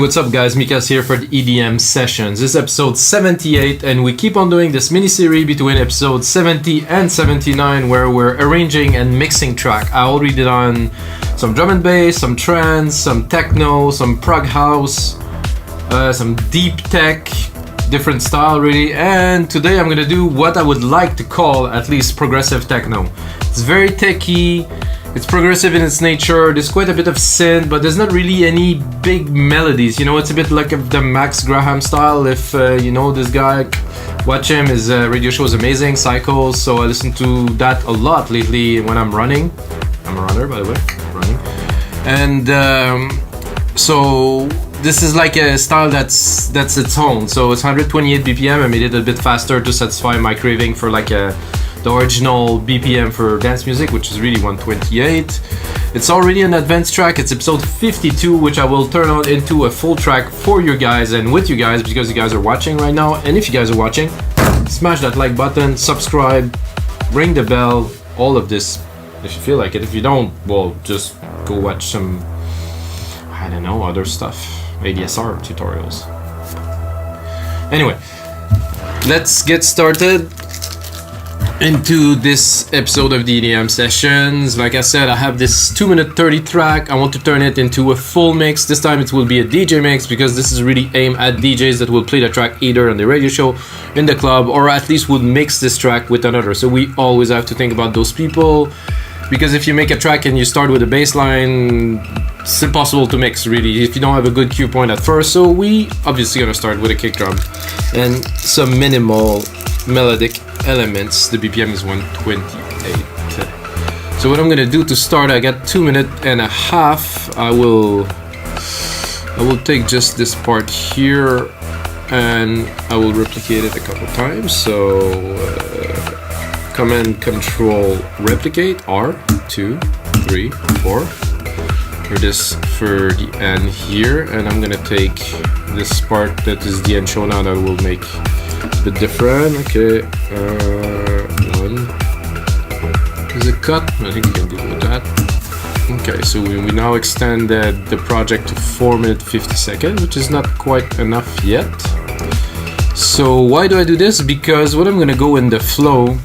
what's up guys, Mikas here for the EDM Sessions. This is episode 78 and we keep on doing this mini-series between episode 70 and 79 where we're arranging and mixing track. I already did on some drum and bass, some trance, some techno, some prog house, some deep tech, different style really, and today I'm gonna do what I would like to call at least progressive techno. It's very techy. It's progressive in its nature, there's quite a bit of synth, but there's not really any big melodies, you know, it's a bit like the Max Graham style, if you know this guy, watch him, his radio show is amazing, Cycles, so I listen to that a lot lately when I'm running. I'm a runner, by the way, running. And so this is like a style that's its own, so it's 128 BPM, I made it a bit faster to satisfy my craving for like the original BPM for dance music, which is really 128. It's already an advanced track, it's episode 52, which I will turn on into a full track for you guys and with you guys because you guys are watching right now. And if you guys are watching, smash that like button, subscribe, ring the bell, all of this if you feel like it. If you don't, well, just go watch some, I don't know, other stuff, ADSR tutorials. Anyway, let's get started into this episode of the EDM Sessions. Like I said, I have this 2-minute 30 track. I want to turn it into a full mix. This time it will be a DJ mix because this is really aimed at DJs that will play the track either on the radio show, in the club, or at least would mix this track with another. So we always have to think about those people, because if you make a track and you start with a bass line, it's impossible to mix really if you don't have a good cue point at first. So we obviously gonna start with a kick drum and some minimal melodic elements. The BPM is 128. So what I'm gonna do to start, I got 2.5 minutes. I will take just this part here and I will replicate it a couple times. So Command Control replicate R 2 3 4 for this for the end here, and I'm gonna take this part that is the intro now that will make a bit different. Okay, one is a cut. I think we can deal with that. Okay, so we now extended the project to 4 minutes 50 seconds, which is not quite enough yet. So why do I do this? Because what I'm gonna go in the flow, I'm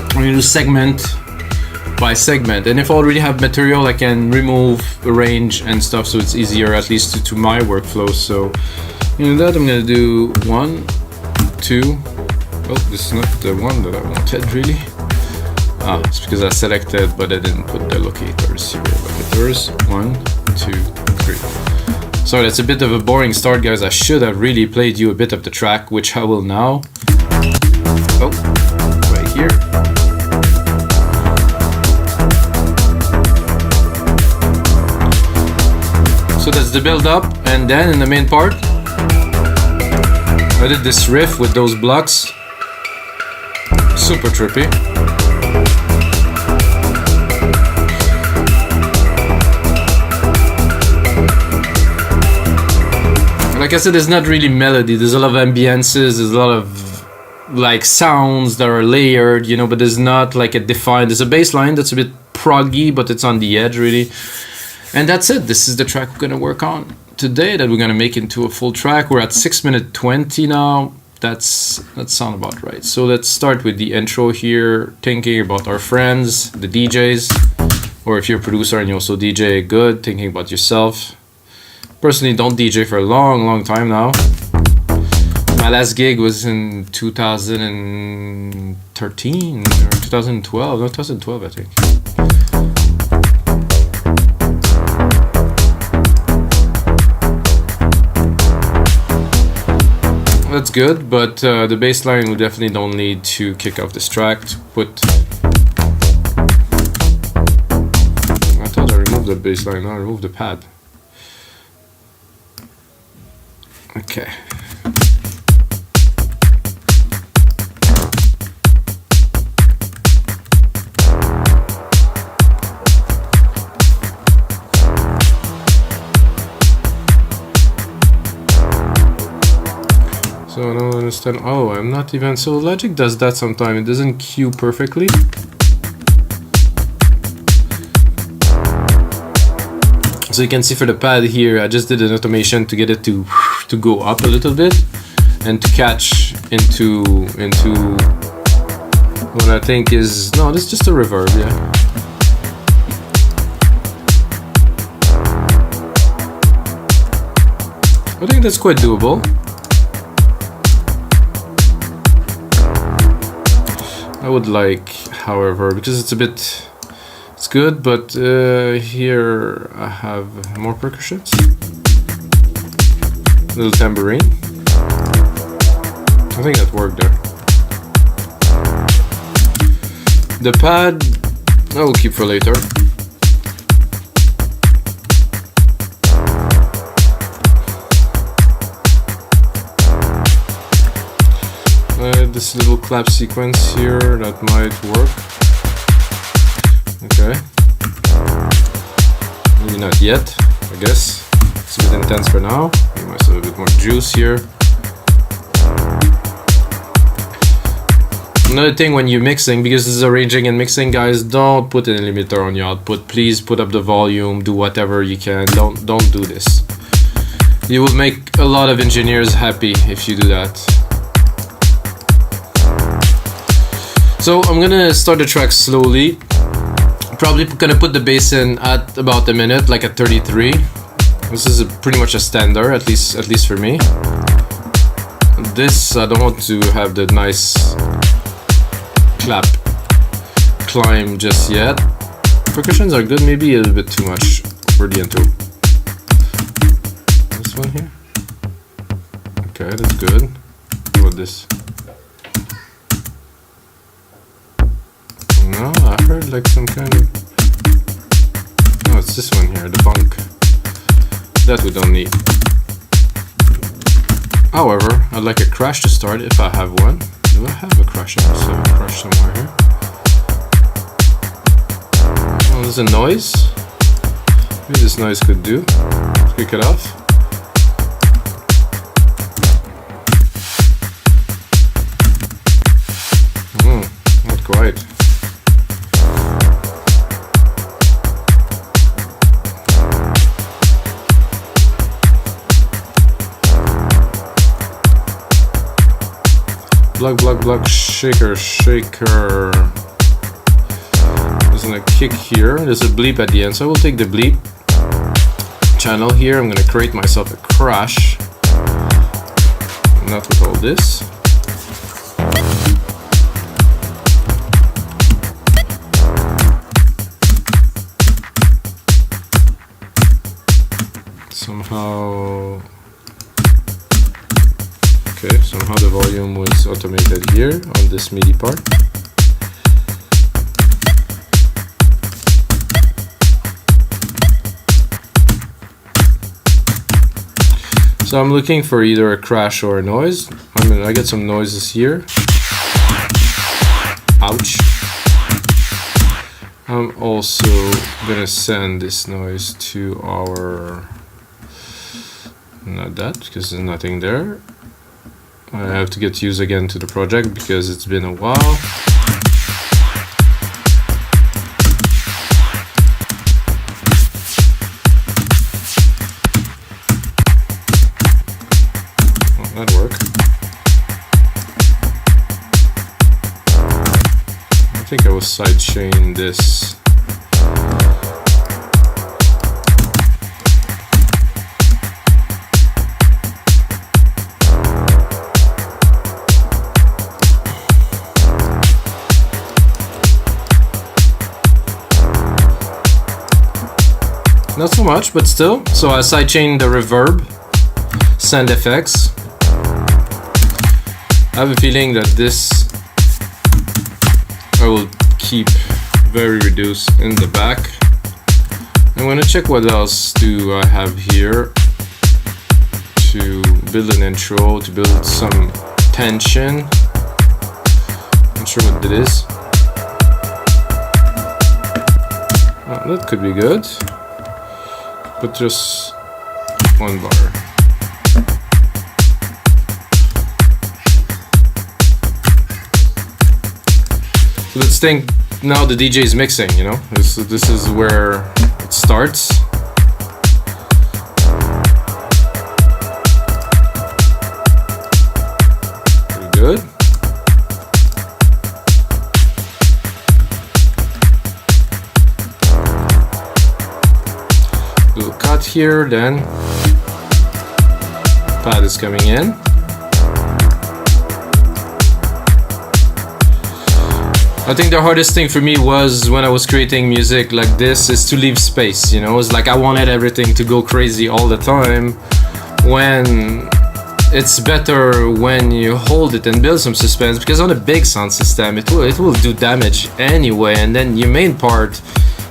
gonna do segment by segment, and if I already have material I can remove, arrange and stuff, so it's easier at least to my workflow. So in that I'm gonna do 1 2. Oh, this is not the one that I wanted really. It's because I selected but I didn't put the locators, serial locators. 1 2 3. Sorry, that's a bit of a boring start guys. I should have really played you a bit of the track, which I will now. Oh, right here. So that's the build up, and then in the main part I did this riff with those blocks, super trippy. Like I said, there's not really melody, there's a lot of ambiances, there's a lot of like sounds that are layered, you know, but there's not like a defined, there's a bass line that's a bit proggy, but it's on the edge really. And that's it, this is the track we're gonna work on today, that we're gonna make into a full track. We're at 6 minutes 20 now. That sounds about right. So let's start with the intro here, thinking about our friends, the DJs, or if you're a producer and you also DJ, good, thinking about yourself. Personally, don't DJ for a long time now. My last gig was in 2013 or 2012, no, 2012 I think. That's good, but the bass line we definitely don't need to kick off this track. To put, I thought I removed the bass line, now I removed the pad. Okay. So I don't understand. Oh, I'm not even. So Logic does that sometimes. It doesn't cue perfectly. So you can see for the pad here, I just did an automation to get it to go up a little bit and to catch into what I think is, no, this is just a reverb, yeah. I think that's quite doable. I would like, however, because it's a bit, it's good, but here I have more percussions. Little tambourine. I think that worked there. The pad, I will keep for later. This little clap sequence here, that might work. Okay. Maybe not yet, I guess. It's a bit intense for now. We might have a bit more juice here. Another thing when you're mixing, because this is arranging and mixing, guys, don't put an limiter on your output. Please put up the volume, do whatever you can. Don't do this. You will make a lot of engineers happy if you do that. So I'm gonna start the track slowly. Probably gonna put the bass in at about a minute, like at 33. This is pretty much a standard, at least for me. This, I don't want to have the nice clap climb just yet. Percussions are good, maybe a little bit too much for the intro. This one here. Okay, that's good. What about this? No, I heard like some kind of... No, it's this one here, the bunk. That we don't need. However, I'd like a crash to start if I have one. Do I have a crash? I must have a crash somewhere here. Oh, there's a noise. Maybe this noise could do. Let's kick it off. Not quite. Block, shaker. There's a kick here, there's a bleep at the end, so I will take the bleep channel here. I'm gonna create myself a crash. Not with all this. Somehow the volume was automated here on this MIDI part. So I'm looking for either a crash or a noise. I get some noises here. Ouch. I'm also gonna send this noise to our... Not that, because there's nothing there. I have to get used again to the project because it's been a while. Oh, that worked. I think I was sidechain this. Not so much, but still. So I sidechain the reverb, send effects. I have a feeling that this I will keep very reduced in the back. I'm gonna check what else do I have here to build an intro, to build some tension. Not sure what it is. Oh, that could be good. But just one bar. So let's think now the DJ is mixing, you know? This is where it starts. here, then pad is coming in. I think the hardest thing for me was when I was creating music like this is to leave space, you know. It's like I wanted everything to go crazy all the time, when it's better when you hold it and build some suspense, because on a big sound system it will do damage anyway, and then your main part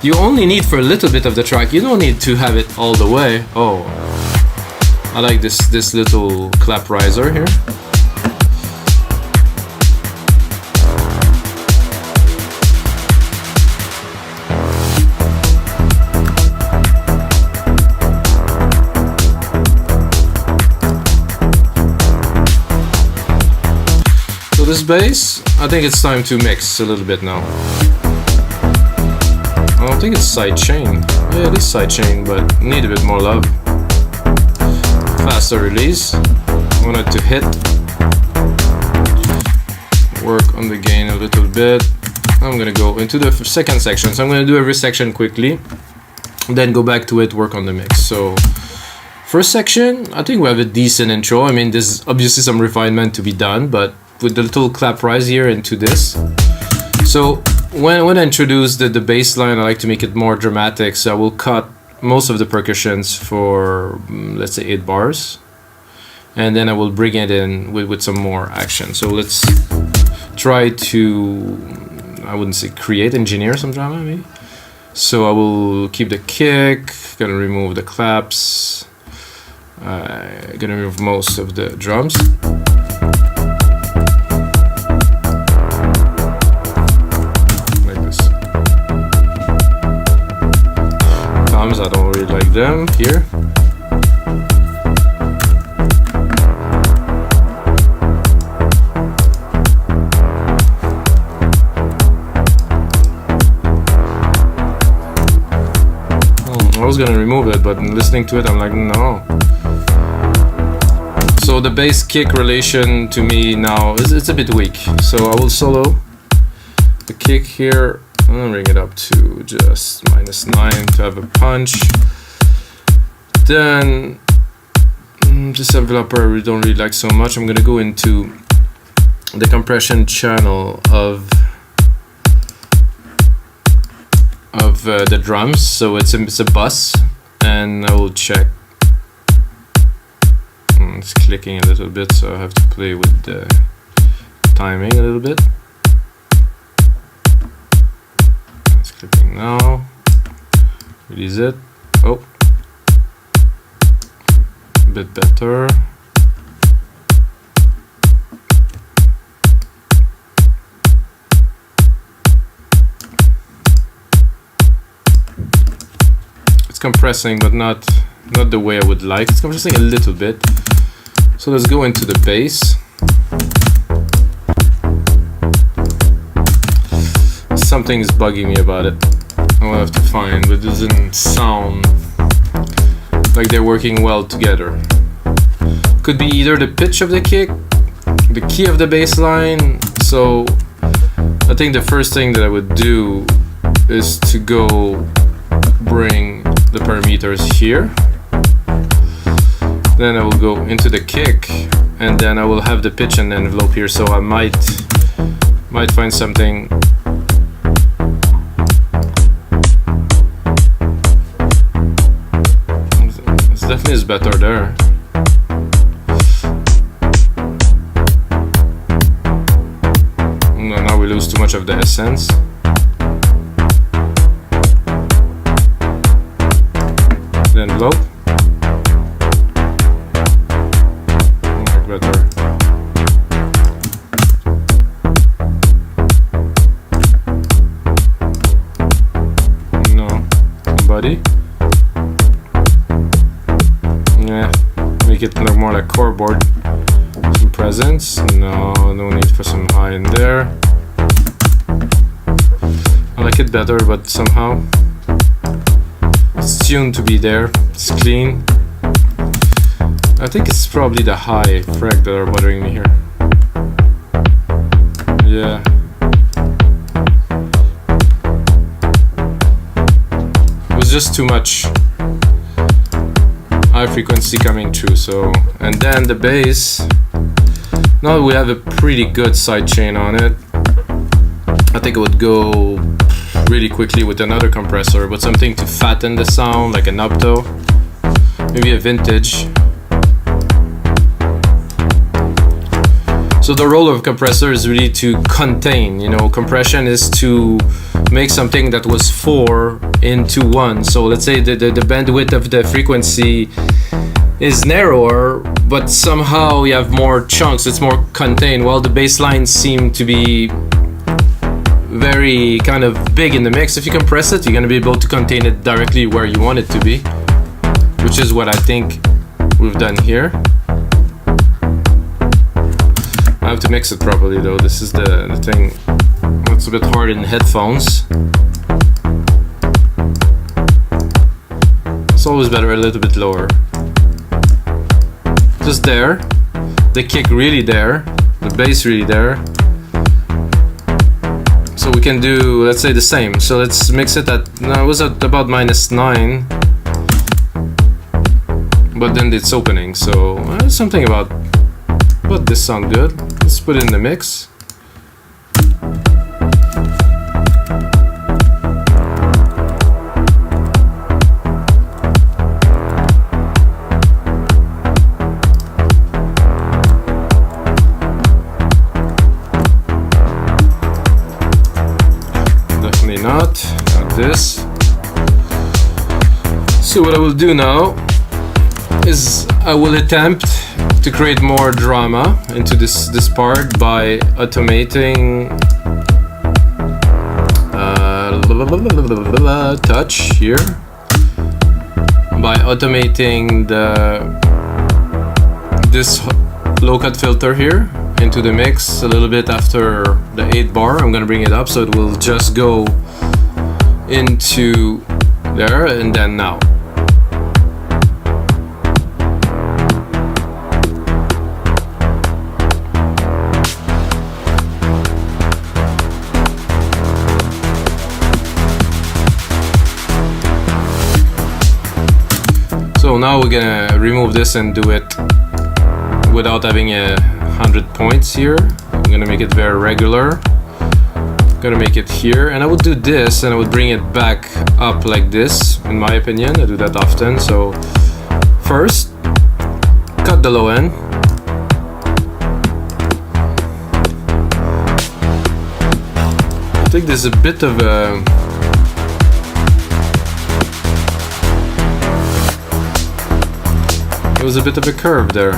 you only need for a little bit of the track. You don't need to have it all the way. Oh, I like this little clap riser here. So this bass, I think it's time to mix a little bit now. I don't think it's sidechain. Yeah, it is sidechain, but need a bit more love. Faster release. I want it to hit. Work on the gain a little bit. I'm gonna go into the second section. So I'm gonna do every section quickly, then go back to it, work on the mix. So first section, I think we have a decent intro. I mean, there's obviously some refinement to be done, but with the little clap rise here into this. So when I introduce the bass line, I like to make it more dramatic, so I will cut most of the percussions for let's say 8 bars, and then I will bring it in with some more action. So let's try to, I wouldn't say create, engineer some drama maybe. So I will keep the kick, gonna remove the claps, gonna remove most of the drums. I don't really like them here. I was gonna remove it, but listening to it I'm like, no. So the bass kick relation to me now is it's a bit weak. So I will solo the kick here. I'm gonna bring it up to just -9 to have a punch. Then this enveloper I don't really like so much. I'm gonna go into the compression channel of the drums. So it's a bus, and I will check. It's clicking a little bit, so I have to play with the timing a little bit. Clicking now, release it. Oh, a bit better. It's compressing, but not the way I would like. It's compressing a little bit. So let's go into the bass. Something is bugging me about it. I'll have to find, but it doesn't sound like they're working well together. Could be either the pitch of the kick, the key of the bass line. So I think the first thing that I would do is to go bring the parameters here. Then I will go into the kick, and then I will have the pitch and envelope here. So I might find something. Definitely is better there. No, now we lose too much of the essence. The envelope. Better. No, somebody. Yeah, make it look more like core board. Some presence. No need for some high in there. I like it better, but somehow it's tuned to be there. It's clean. I think it's probably the high frag that are bothering me here. Yeah. It was just too much. high frequency coming through. So, and then the bass, now we have a pretty good side chain on it. I think it would go really quickly with another compressor, but something to fatten the sound, like an opto, maybe a vintage. So the role of a compressor is really to contain, you know, compression is to make something that was 4 into 1. So let's say the bandwidth of the frequency is narrower, but somehow you have more chunks, it's more contained, while the bass lines seem to be very kind of big in the mix. If you compress it, you're going to be able to contain it directly where you want it to be, which is what I think we've done here. I have to mix it properly though. This is the thing. It's a bit hard in headphones. It's always better a little bit lower. Just there. The kick really there. The bass really there. So we can do, let's say, the same. So let's mix it at, no, it was at about -9. But then it's opening. So something about this sound good. Let's put it in the mix. Definitely not this. So what I will do now is I will attempt to create more drama into this part by automating touch here, by automating this low cut filter here into the mix a little bit after the 8 bar. I'm gonna bring it up so it will just go into there, and then now. So now we're gonna remove this and do it without having 100 points here. I'm gonna make it very regular. I'm gonna make it here, and I would do this and I would bring it back up like this, in my opinion. I do that often. So first, cut the low end. I think there's a bit of a there was a bit of a curve there.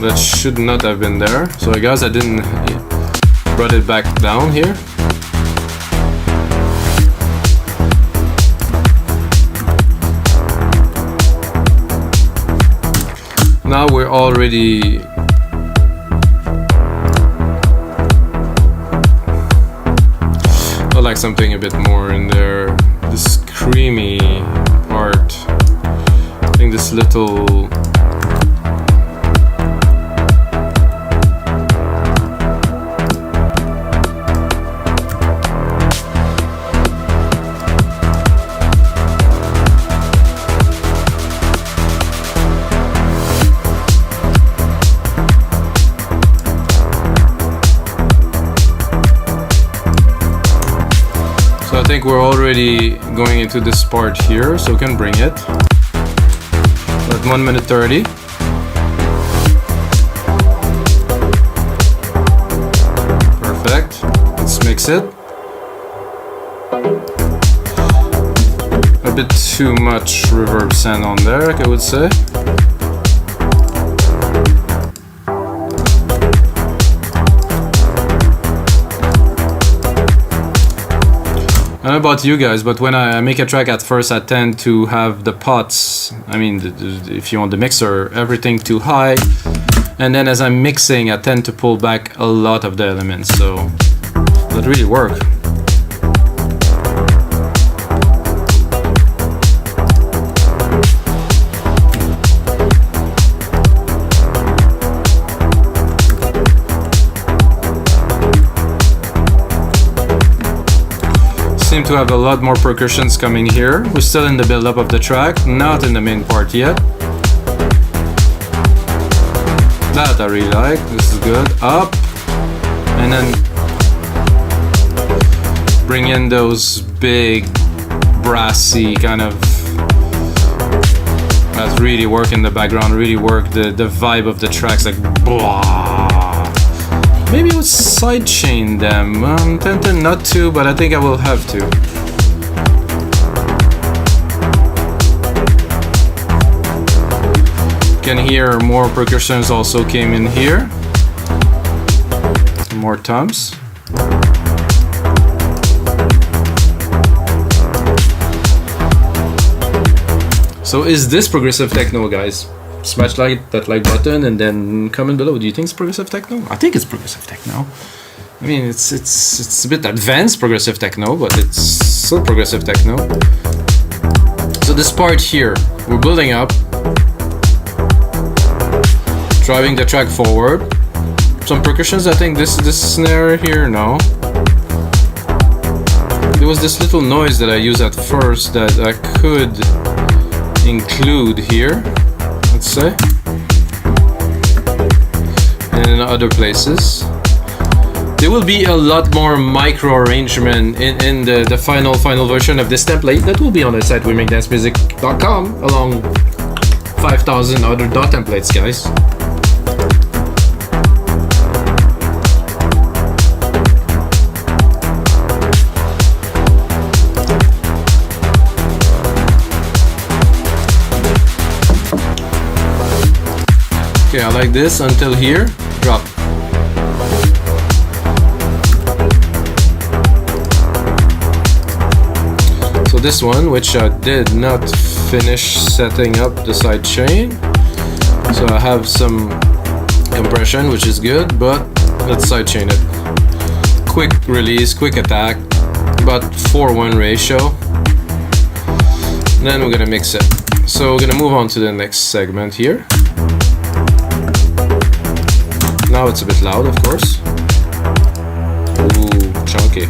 That should not have been there. So I guess I didn't brought it back down here. Now we're already I like something a bit more in there. This creamy part. I think this little I think we're already going into this part here, so we can bring it at 1 minute 30. Perfect. Let's mix it. A bit too much reverb sand on there, I would say. I don't know about you guys, but when I make a track at first, I tend to have the pots, I mean, if you want the mixer, everything too high. And then as I'm mixing, I tend to pull back a lot of the elements, so that really works. to have a lot more percussions coming here. We're still in the build-up of the track, not in the main part yet. That I really like. This is good. Up, and then bring in those big brassy kind of that really work in the background, really work the vibe of the tracks, like blah. Maybe we'll sidechain them. I'm tempted not to, but I think I will have to. Can hear more percussions also came in here. More toms. So is this progressive techno, guys? Smash that like button and then comment below. Do you think it's progressive techno? I think it's progressive techno. I mean, it's a bit advanced progressive techno, but it's still progressive techno. So this part here, we're building up, driving the track forward. Some percussions. I think this snare here. No. There was this little noise that I used at first that I could include here, let's say, and in other places. There will be a lot more micro arrangement in the final version of this template that will be on the site wemakedancemusic.com along 5,000 other dot templates, guys. Okay, I like this until here. Drop. So this one, which I did not finish setting up the side chain. So I have some compression, which is good, but let's side chain it. Quick release, quick attack, about 4:1 ratio. Then we're gonna mix it. So we're gonna move on to the next segment here. Now it's a bit loud, of course. Ooh, chunky.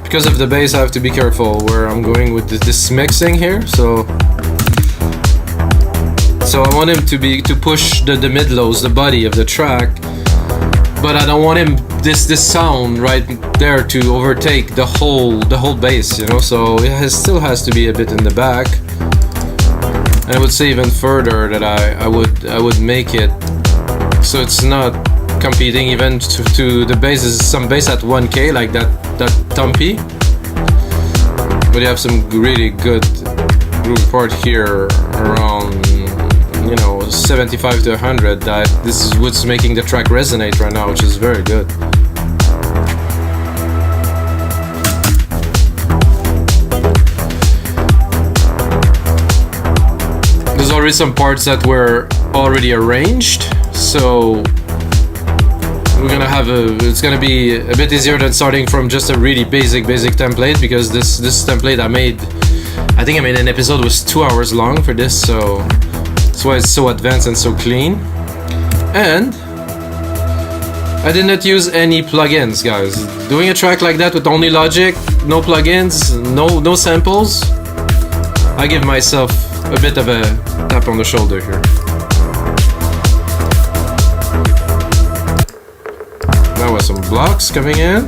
Because of the bass, I have to be careful where I'm going with this mixing here. So I want him to push the mid lows, the body of the track, but I don't want him this sound right there to overtake the whole bass, you know. So it still has to be a bit in the back. And I would say even further that I would make it so it's not competing even to the bass. Is some bass at 1K like that thumpy, but you have some really good groove part here around, you know, 75 to 100. That this is what's making the track resonate right now, which is very good. There's already some parts that were already arranged, so we're gonna have it's gonna be a bit easier than starting from just a really basic template, because this template I think I made an episode was 2 hours long for this, so that's why it's so advanced and so clean. And I did not use any plugins, guys. Doing a track like that with only Logic, no plugins, no samples, I give myself a bit of a tap on the shoulder here. Now with some blocks coming in,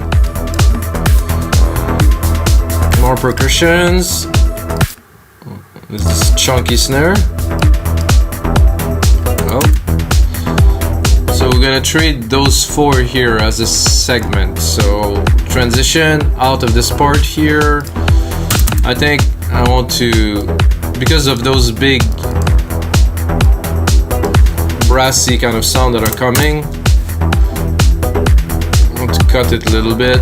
more percussions. This is chunky snare. Oh. So we're gonna treat those four here as a segment. So transition out of this part here. I think I want to, because of those big brassy kind of sound that are coming, I want to cut it a little bit.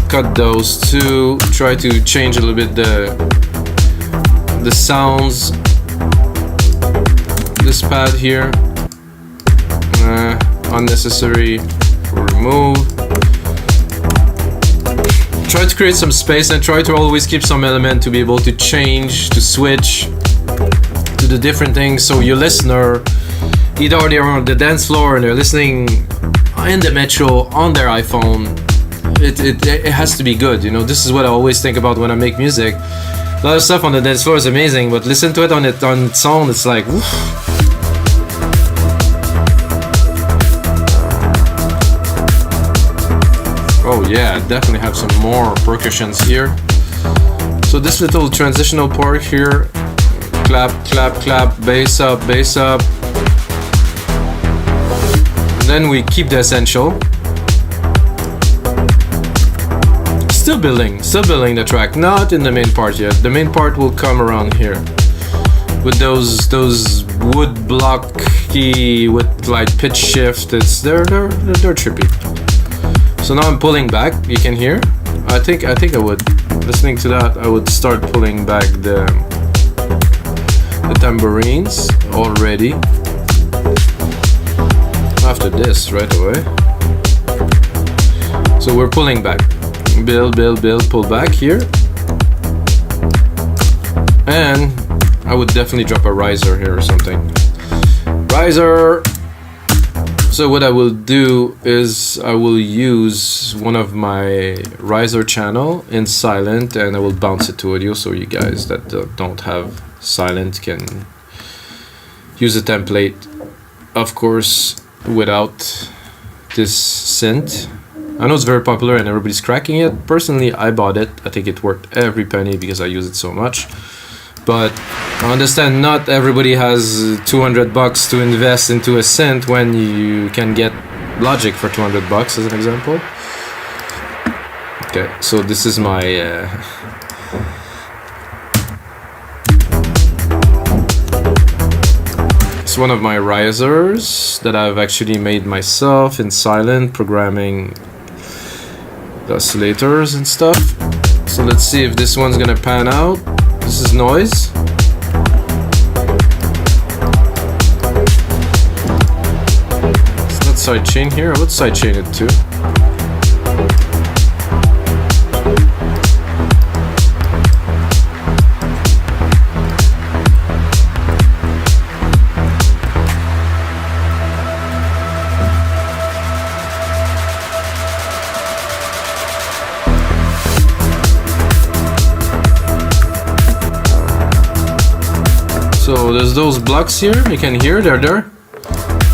Cut those two. Try to change a little bit the sounds. This pad here, unnecessary, remove. Try to create some space and try to always keep some element to be able to change, to switch, to to do different things. So your listener, either they're on the dance floor and they're listening in the metro on their iPhone, it has to be good, you know. This is what I always think about when I make music. A lot of stuff on the dance floor is amazing, but listen to it on its own, it's like, woof. Oh yeah, definitely have some more percussions here. So this little transitional part here, clap, clap, clap, bass up, bass up. And then we keep the essential. Still building the track, not in the main part yet. The main part will come around here with those wood blocky with like pitch shift. They're trippy. So now I'm pulling back. You can hear. I think I would, listening to that, I would start pulling back the tambourines already. After this, right away. So we're pulling back. Build, pull back here. And I would definitely drop a riser here or something. Riser. So what I will do is I will use one of my riser channel in silent, and I will bounce it to audio, so you guys that don't have silent can use a template, of course, without this synth. I know it's very popular and everybody's cracking it. Personally, I bought it. I think it worth every penny because I use it so much. But I understand not everybody has 200 bucks to invest into a synth when you can get Logic for 200 bucks as an example. Okay, so this is my it's one of my risers that I've actually made myself in silent, programming the oscillators and stuff. So let's see if this one's gonna pan out. This is noise. It's not sidechain here. I would sidechain it too. So there's those blocks here, you can hear they're there.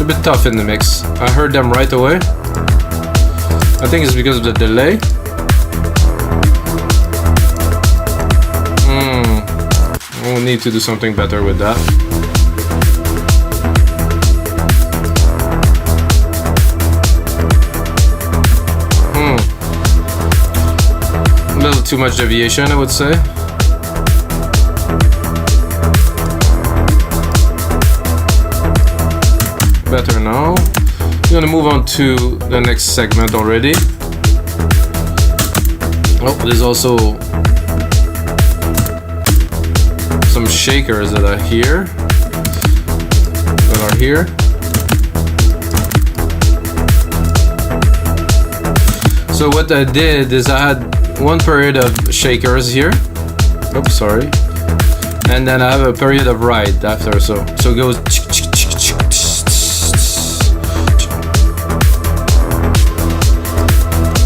A bit tough in the mix. I heard them right away. I think it's because of the delay. We'll need to do something better with that. A little too much deviation, I would say. Better now. I'm gonna move on to the next segment already. Oh, there's also some shakers that are here. So what I did is I had one period of shakers here. Oops, sorry. And then I have a period of ride after, so it goes.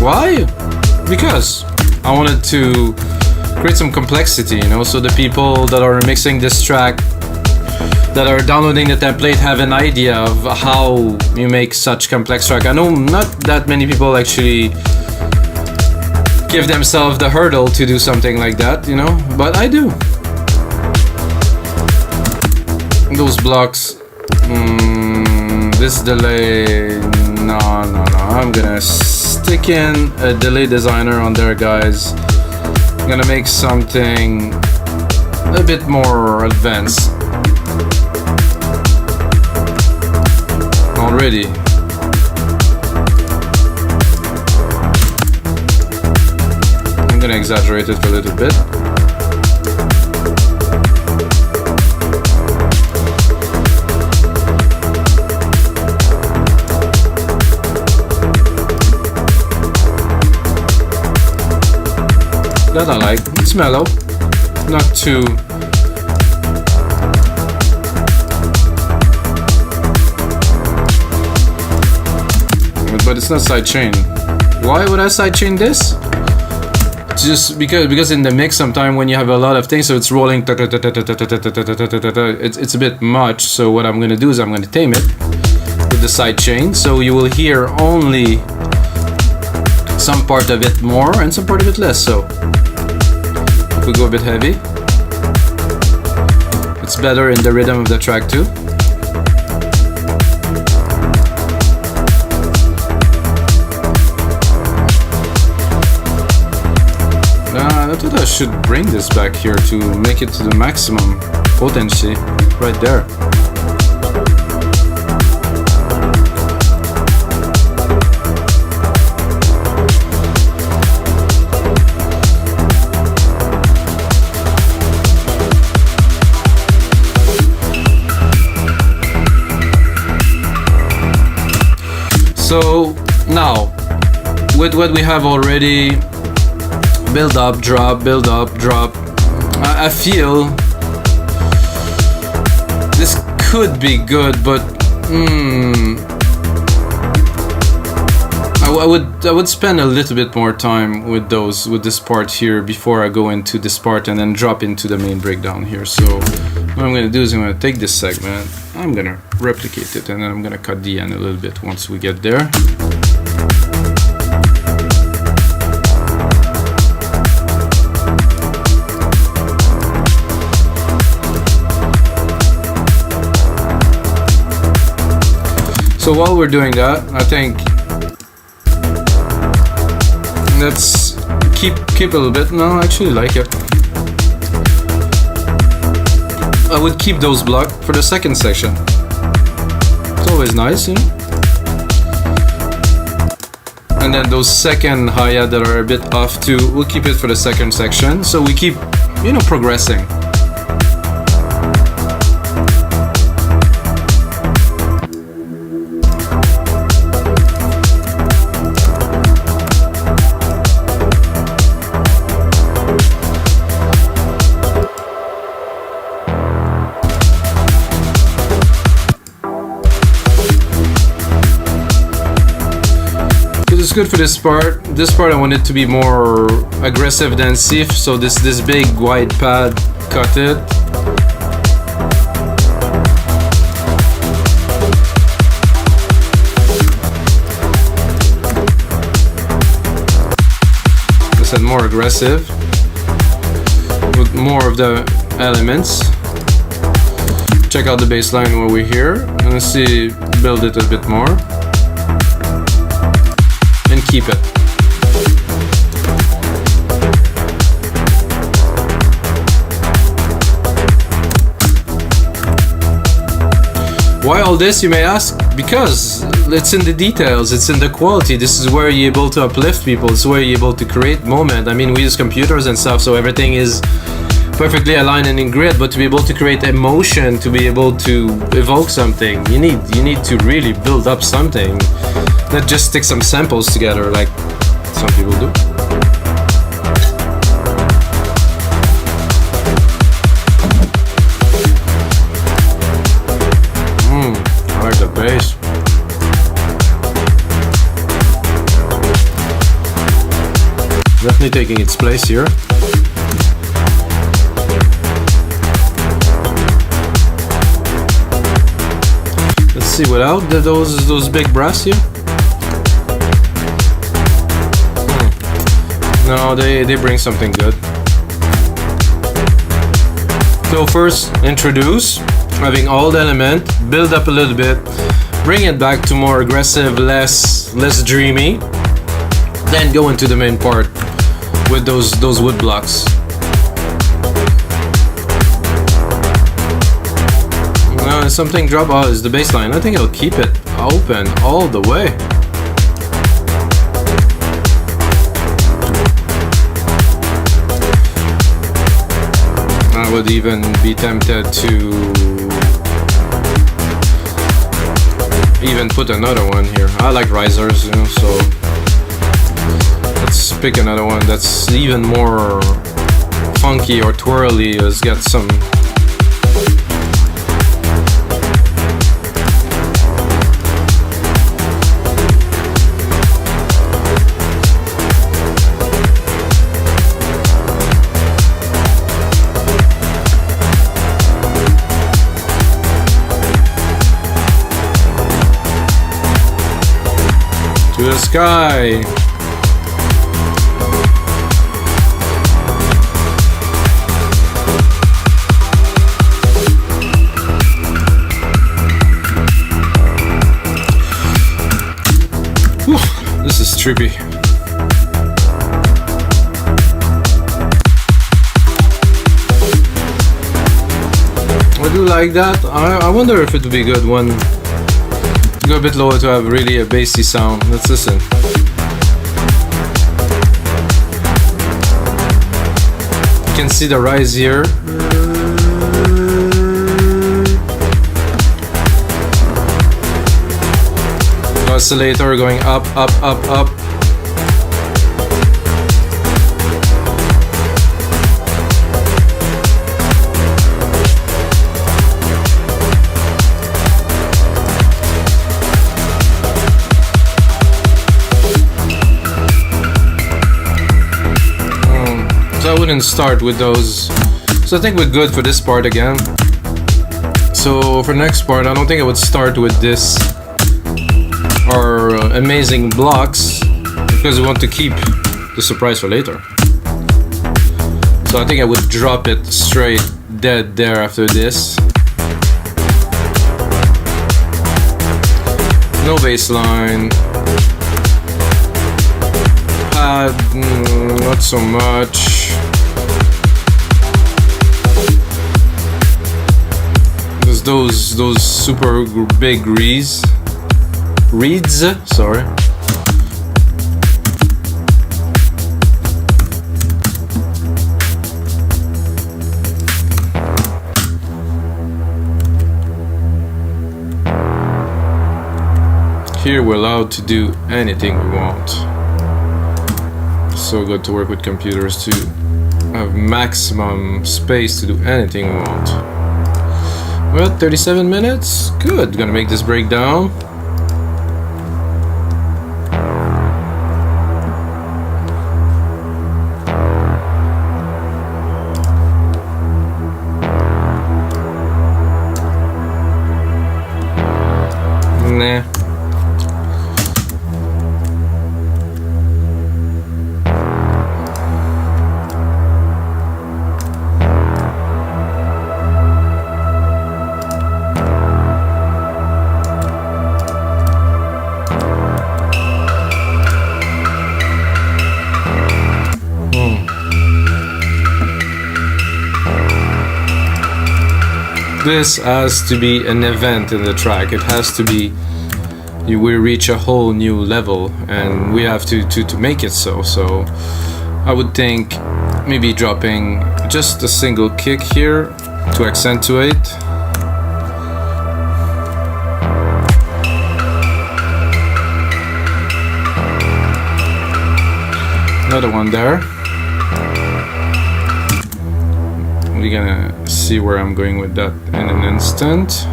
Why? Because I wanted to create some complexity, you know, so the people that are mixing this track, that are downloading the template, have an idea of how you make such complex track. I know not that many people actually give themselves the hurdle to do something like that, you know, but I do. Those blocks, this delay, no, I'm gonna stick in a delay designer on there, guys. I'm gonna make something a bit more advanced already. I'm gonna exaggerate it for a little bit. That I like. It's mellow, not too but it's not sidechain. Why would I sidechain this? Just because in the mix sometimes when you have a lot of things, so it's rolling, it's a bit much. So what I'm gonna do is I'm gonna tame it with the sidechain, so you will hear only some part of it more and some part of it less. So if we go a bit heavy, it's better in the rhythm of the track too. I thought I should bring this back here to make it to the maximum potency right there. So now, with what we have already, build up, drop, build up, drop, I feel this could be good, but I would spend a little bit more time with this part here before I go into this part and then drop into the main breakdown here. So what I'm gonna do is I'm gonna take this segment, I'm gonna replicate it, and then I'm gonna cut the end a little bit once we get there. So while we're doing that, I think let's keep a little bit. No, I actually like it. I would keep those blocks for the second section. It's always nice, you know? And then those second hi-hat that are a bit off too, we'll keep it for the second section. So we keep, you know, progressing. Good for this part. This part I want it to be more aggressive than Sif, so this big wide pad, cut it. This is more aggressive with more of the elements. Check out the bass line while we're here, and let's see, build it a bit more. And keep it. Why all this, you may ask? Because it's in the details, it's in the quality. This is where you're able to uplift people, it's where you're able to create moment. I mean, we use computers and stuff, so everything is perfectly aligned and in grid, but to be able to create emotion, to be able to evoke something, you need to really build up something. Not just stick some samples together like some people do. I like the bass. Definitely taking its place here. Let's see, without those big brass here. No, they bring something good. So first, introduce, having all the element, build up a little bit, bring it back to more aggressive, less dreamy, then go into the main part with those wood blocks. Something drop. Oh, is the bass line. I think I'll keep it open all the way. I would even be tempted to even put another one here. I like risers, you know, so let's pick another one that's even more funky or twirly. It's got some To the sky. Whew, this is trippy. I do like that. I wonder if it would be good when to go a bit lower to have really a bassy sound. Let's listen. You can see the rise here. Oscillator going up, up, up, up. So I wouldn't start with those. So I think we're good for this part again. So for the next part, I don't think I would start with this or amazing blocks because we want to keep the surprise for later. So I think I would drop it straight dead there after this. No bass line. Pad, not so much. There's those super big reeds, sorry. Here we're allowed to do anything we want. So good to work with computers to have maximum space to do anything we want. Well, 37 minutes, good. Gonna make this break down. Nah. This has to be an event in the track. It has to be, we reach a whole new level and we have to make it so. So I would think maybe dropping just a single kick here to accentuate. Another one there. We're gonna see where I'm going with that in an instant.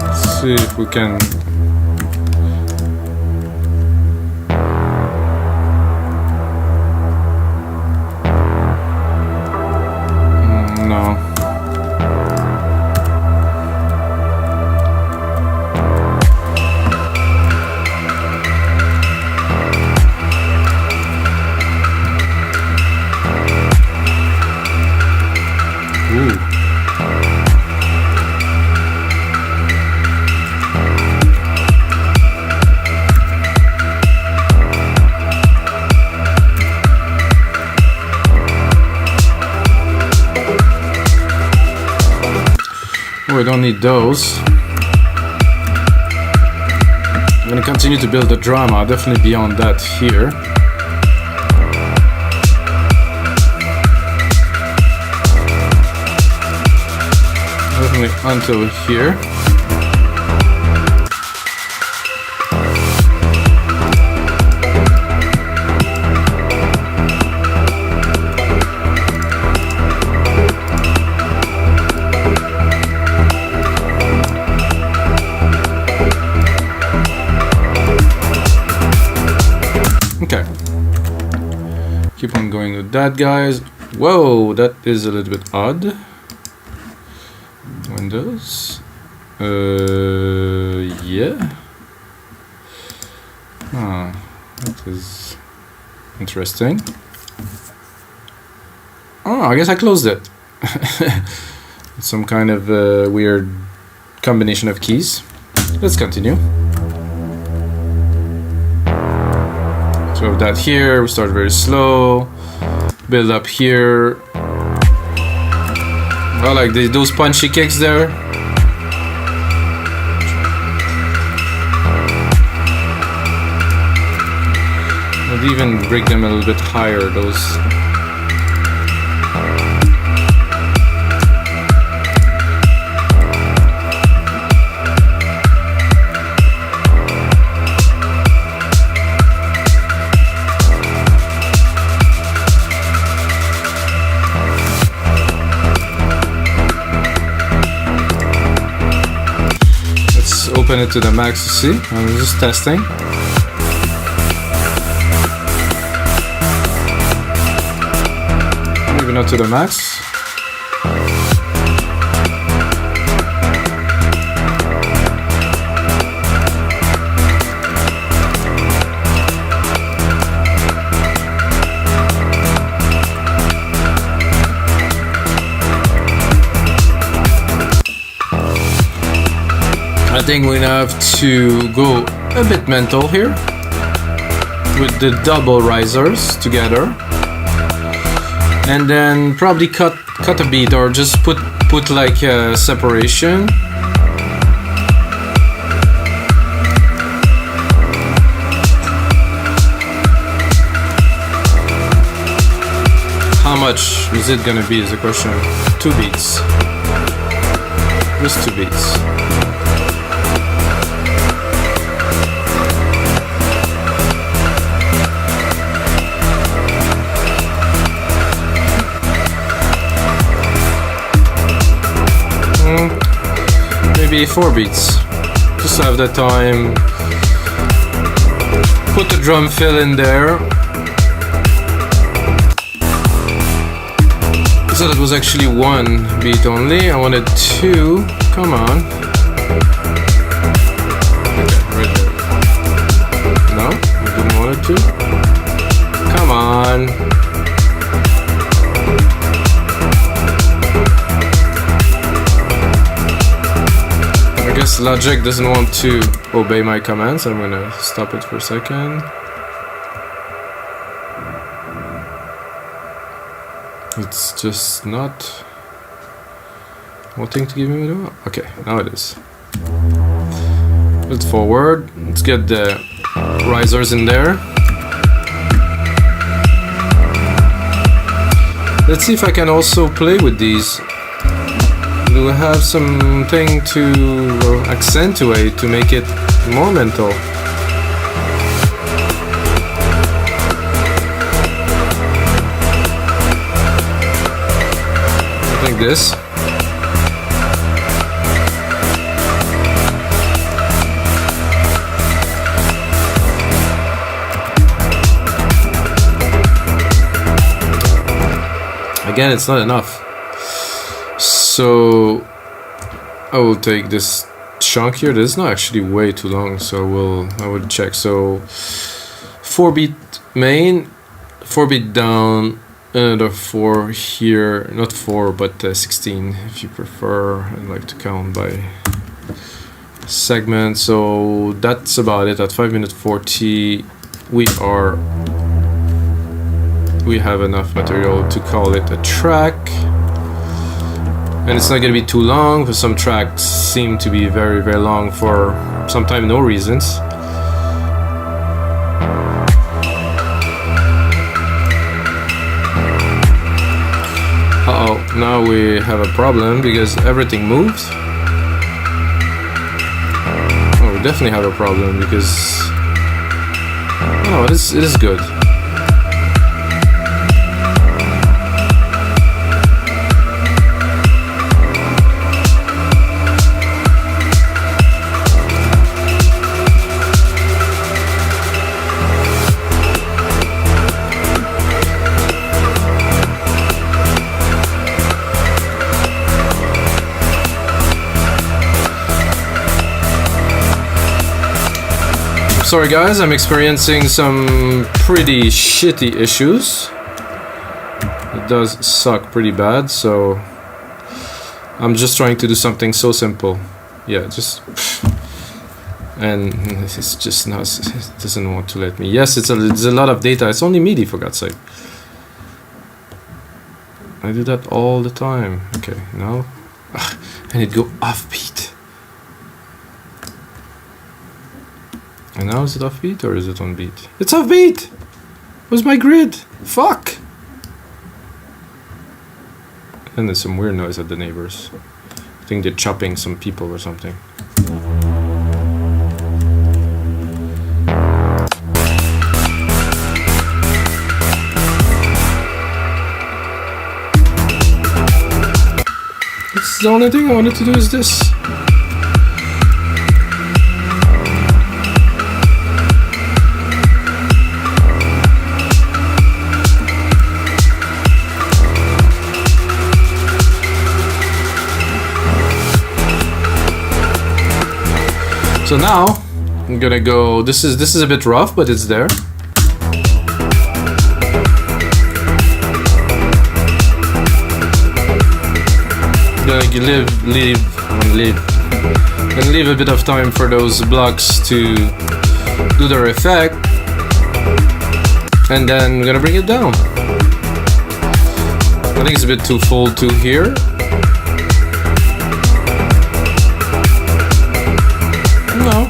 Let's see if we can no. I don't need those. I'm gonna continue to build the drama. I'll definitely be on that here. Definitely until here. Okay, keep on going with that, guys. Whoa, that is a little bit odd. Windows. Yeah. Ah, that is interesting. Oh, I guess I closed it. Some kind of weird combination of keys. Let's continue. So we have that here, we start very slow, build up here. I like those punchy kicks there. I'd even break them a little bit higher, those. Open it to the max to see. I'm just testing. Maybe not to the max. I think we have to go a bit mental here with the double risers together, and then probably cut a beat or just put like a separation. How much is it gonna be is the question. 2 beats. Just 2 beats. Maybe 4 beats, just to have the time. Put the drum fill in there. So that was actually 1 beat only. I wanted 2. Come on. Okay, right there. No, I didn't want it to. Come on. I guess Logic doesn't want to obey my commands. I'm gonna stop it for a second. It's just not wanting to give me the... Okay, now it is. Let's forward. Let's get the risers in there. Let's see if I can also play with these. Do we have something to accentuate to make it more mental? I think this. Again, it's not enough. So I will take this chunk here. This is not actually way too long, so I will check. So 4 beat main, 4 beat down, another 4 here. Not 4, but 16 if you prefer. I like to count by segment. So that's about it. At 5:40, we have enough material to call it a track. And it's not going to be too long, because some tracks seem to be very, very long for sometimes no reasons. Uh-oh, now we have a problem because everything moved. Oh, we definitely have a problem because... Oh, it is good. Sorry guys, I'm experiencing some pretty shitty issues. It does suck pretty bad, so I'm just trying to do something so simple. Yeah, just... And it's just not... It doesn't want to let me. Yes, it's a lot of data. It's only MIDI, for God's sake. I do that all the time. Okay, now... And it go offbeat. And now is it offbeat or is it on beat? It's offbeat! Where's my grid? Fuck! And there's some weird noise at the neighbors. I think they're chopping some people or something. It's the only thing I wanted to do is this. So now I'm gonna go. This is a bit rough, but it's there. Gonna leave a bit of time for those blocks to do their effect, and then we're gonna bring it down. I think it's a bit too full to here. No.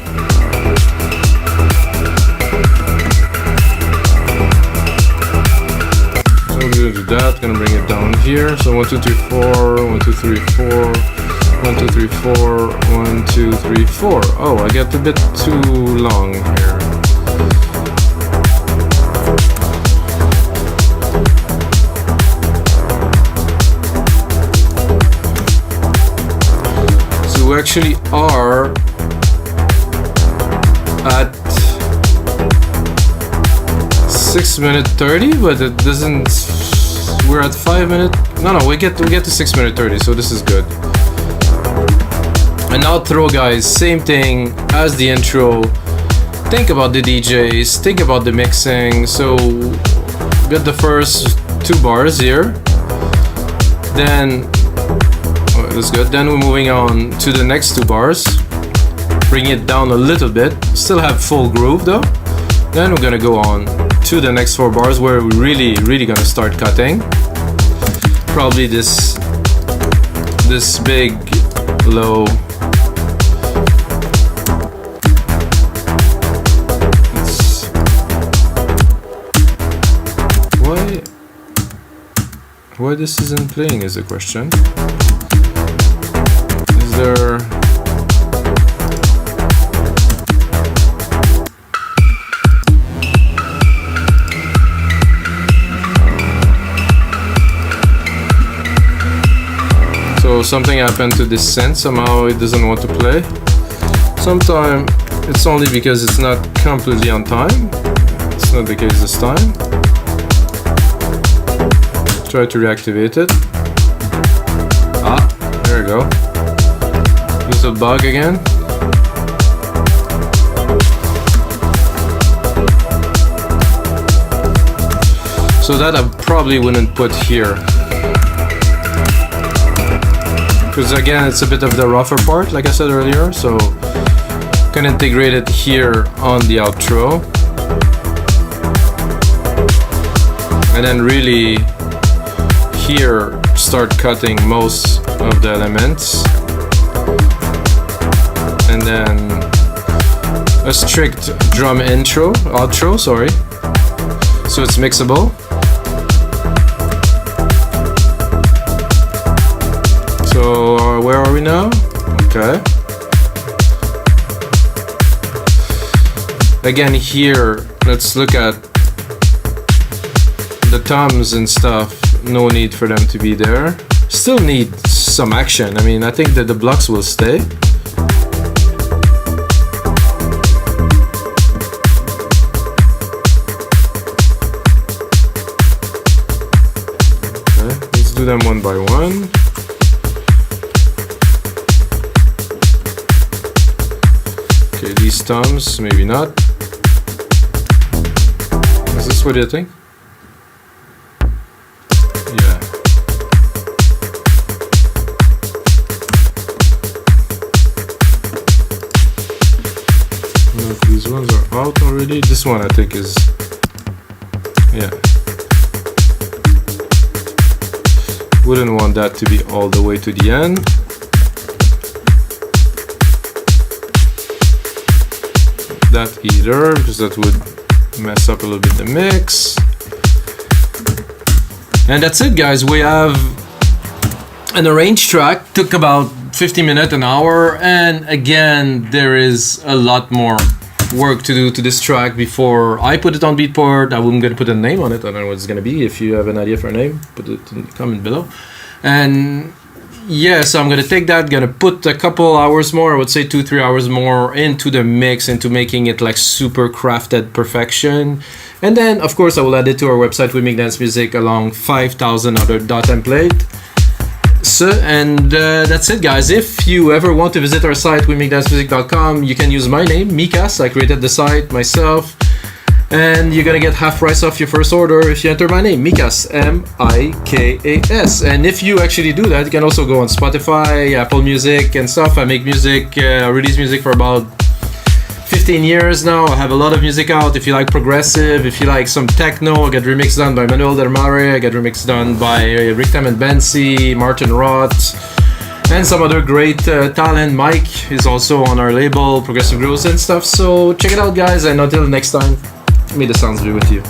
So we're gonna do that, gonna bring it down here. So 1, 2, 3, 4, 1, 2, 3, 4, 1, 2, 3, 4, 1, 2, 3, 4. Oh, I get a bit too long here. So we actually are at 6:30, but it doesn't. We're at 5 minutes. No, we get to 6:30, so this is good. And outro, guys, same thing as the intro. Think about the DJs, think about the mixing. So get the first 2 bars here. Then that's good. Then we're moving on to the next 2 bars. Bring it down a little bit, still have full groove though. Then we're gonna go on to the next 4 bars where we're really gonna start cutting. Probably this big low. Why this isn't playing is the question. Is there... So something happened to this synth, somehow it doesn't want to play. Sometimes it's only because it's not completely on time. It's not the case this time. Try to reactivate it. Ah, there we go. There's a bug again. So that I probably wouldn't put here. Because again, it's a bit of the rougher part, like I said earlier, so can integrate it here on the outro. And then really here start cutting most of the elements. And then a strict drum outro, sorry. So it's mixable. So where are we now? Okay. Again here, let's look at the toms and stuff. No need for them to be there. Still need some action. I mean, I think that the blocks will stay. Okay, let's do them one by one. Okay, these toms, maybe not. Chris, what do you think? Yeah. Look, these ones are out already. This one I think is, yeah. Wouldn't want that to be all the way to the end. That either, because that would mess up a little bit the mix. And that's it, guys. We have an arranged track. Took about 50 minutes, an hour, and again, there is a lot more work to do to this track before I put it on Beatport. I'm gonna put a name on it. I don't know what it's gonna be. If you have an idea for a name, put it in the comment below. And yeah, so I'm gonna take that, gonna put a couple hours more, I would say 2-3 hours more into the mix, into making it like super crafted perfection. And then of course I will add it to our website, We Make Dance Music, along 5,000 other dot template. So, and that's it, guys. If you ever want to visit our site, wemakedancemusic.com, you can use my name, Mikas. I created the site myself. And you're gonna get half price off your first order if you enter my name, Mikas, M-I-K-A-S. And if you actually do that, you can also go on Spotify, Apple Music and stuff. I make music, I release music for about 15 years now. I have a lot of music out. If you like progressive, if you like some techno, I get remix done by Manuel Del Mare, I get remix done by Ricktam and Bensi, Martin Roth, and some other great talent. Mike is also on our label, Progressive Growth and stuff. So check it out, guys, and until next time, may the sounds be with you.